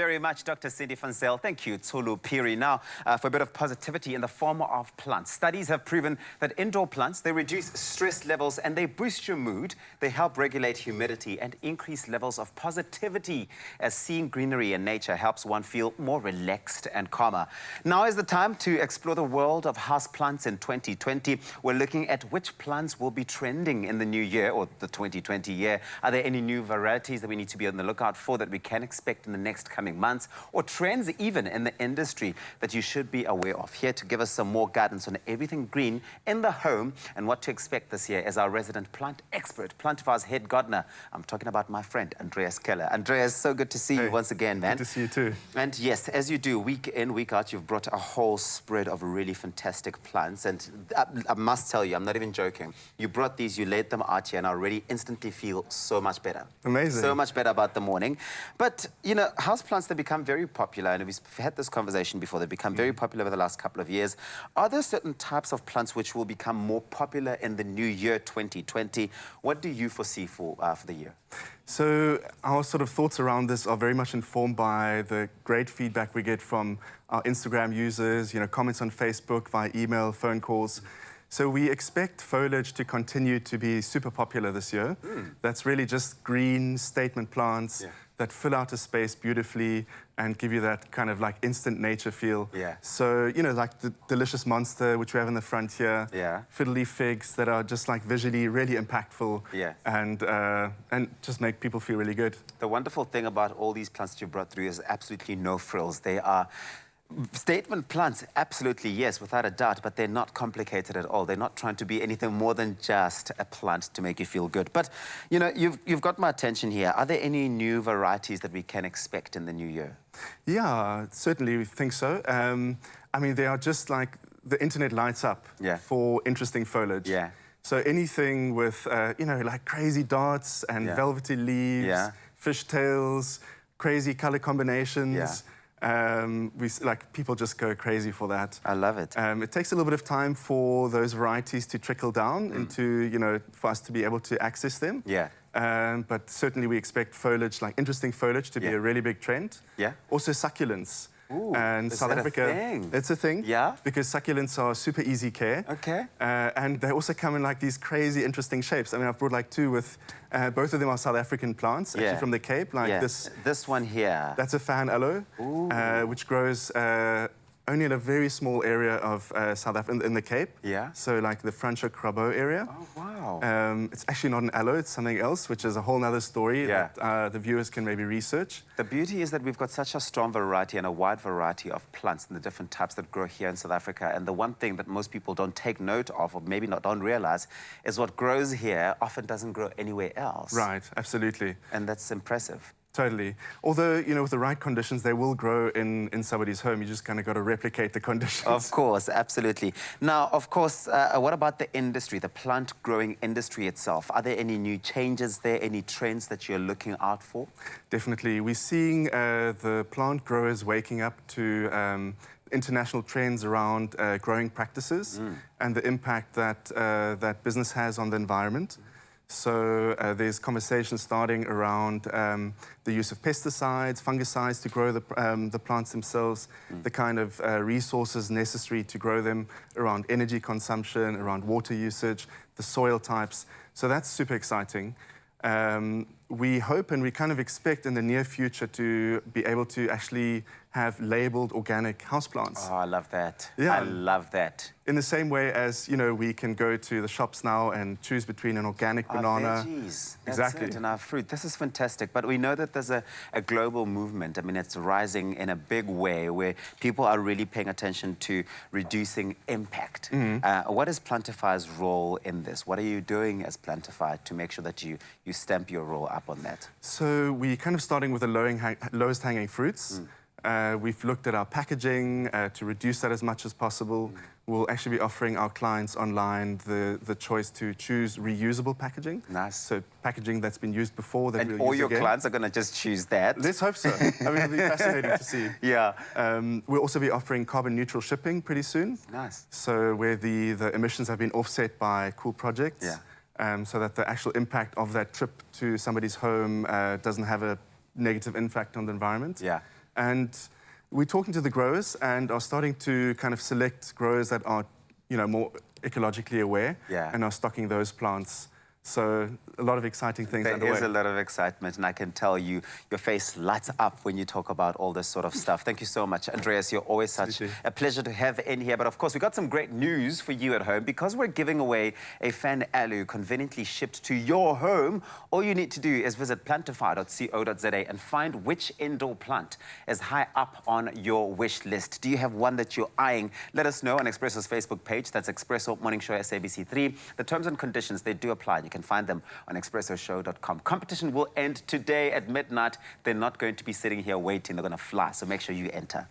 very much, Dr. Cindy van Zyl. Thank you, Tsulu Piri. Now, for a bit of positivity in the form of plants. Studies have proven that indoor plants, they reduce stress levels and they boost your mood. They help regulate humidity and increase levels of positivity, as seeing greenery in nature helps one feel more relaxed and calmer. Now is the time to explore the world of houseplants in 2020. We're looking at which plants will be trending in the new year, or the 2020 year. Are there any new varieties that we need to be on the lookout for that we can expect in the next coming months, or trends even in the industry that you should be aware of? Here to give us some more guidance on everything green in the home and what to expect this year is our resident plant expert, Plantify's head gardener. I'm talking about my friend, Andreas Keller. Andreas, so good to see you once again, man. Good to see you too. And yes, as you do, week in, week out, you've brought a whole spread of really fantastic plants. And I must tell you, I'm not even joking. You brought these, you laid them out here, and I already instantly feel so much better. Amazing. So much better about the morning. But, you know, houseplants, they become very popular, and we've had this conversation before. They've become very popular over the last couple of years. Are there certain types of plants which will become more popular in the new year, 2020? What do you foresee for the year? So our sort of thoughts around this are very much informed by the great feedback we get from our Instagram users, you know, comments on Facebook, via email, phone calls. So we expect foliage to continue to be super popular this year. That's really just green statement plants that fill out a space beautifully and give you that kind of like instant nature feel. So, you know, like the delicious monster, which we have in the front here. Fiddly figs that are just like visually really impactful. And just make people feel really good. The wonderful thing about all these plants that you brought through is absolutely no frills. They are statement plants, absolutely, yes, without a doubt, but they're not complicated at all. They're not trying to be anything more than just a plant to make you feel good. But, you know, you've got my attention here. Are there any new varieties that we can expect in the new year? Yeah, certainly we think so. I mean, they are just like the internet lights up for interesting foliage. So anything with, you know, like crazy darts and velvety leaves, fishtails, crazy color combinations. People just go crazy for that. I love it. It takes a little bit of time for those varieties to trickle down into, you know, for us to be able to access them. But certainly we expect foliage, like interesting foliage, to be a really big trend. Also succulents. And South Africa, it's a thing. Because succulents are super easy care. And they also come in like these crazy interesting shapes. I mean, I've brought like two with, both of them are South African plants, actually from the Cape. Like this one here. That's a fan aloe, which grows only in a very small area of South Africa, in the Cape. So like the Francho Crabo area. It's actually not an aloe, it's something else, which is a whole other story that the viewers can maybe research. The beauty is that we've got such a strong variety and a wide variety of plants and the different types that grow here in South Africa. And the one thing that most people don't take note of, or maybe don't realize, is what grows here often doesn't grow anywhere else. Right, absolutely. And that's impressive. Totally. Although, you know, with the right conditions, they will grow in somebody's home. You just kind of got to replicate the conditions. Of course, absolutely. Now, of course, what about the industry, the plant growing industry itself? Are there any new changes there, any trends that you're looking out for? Definitely. We're seeing the plant growers waking up to international trends around growing practices and the impact that that business has on the environment. So there's conversations starting around the use of pesticides, fungicides to grow the plants themselves, the kind of resources necessary to grow them, around energy consumption, around water usage, the soil types. So that's super exciting. We hope and we kind of expect in the near future to be able to actually have labeled organic houseplants. Oh, I love that. I love that. In the same way as, you know, we can go to the shops now and choose between an organic banana. Veggies. Exactly. That's it, and our fruit. This is fantastic. But we know that there's a global movement. I mean, it's rising in a big way where people are really paying attention to reducing impact. What is Plantify's role in this? What are you doing as Plantify to make sure that you stamp your role up on that? So we're kind of starting with the lowest hanging fruits. We've looked at our packaging to reduce that as much as possible. We'll actually be offering our clients online the choice to choose reusable packaging. Nice. So packaging that's been used before that we'll use all your again. clients are going to just choose that? Let's hope so. I mean, it'll be fascinating to see. We'll also be offering carbon neutral shipping pretty soon. Nice. So where the emissions have been offset by cool projects. So that the actual impact of that trip to somebody's home doesn't have a negative impact on the environment. And we're talking to the growers and are starting to kind of select growers that are, more ecologically aware and are stocking those plants. So a lot of exciting things underway. There is a lot of excitement, and I can tell you, your face lights up when you talk about all this sort of stuff. Thank you so much, Andreas. You're always such a pleasure to have in here. But of course, we got some great news for you at home. Because we're giving away a fan alu conveniently shipped to your home, all you need to do is visit plantify.co.za and find which indoor plant is high up on your wish list. Do you have one that you're eyeing? Let us know on Expresso's Facebook page. That's Expresso Morning Show SABC3. The terms and conditions, they do apply. You can find them on expressoshow.com. Competition will end today at midnight. They're not going to be sitting here waiting. They're going to fly. So make sure you enter.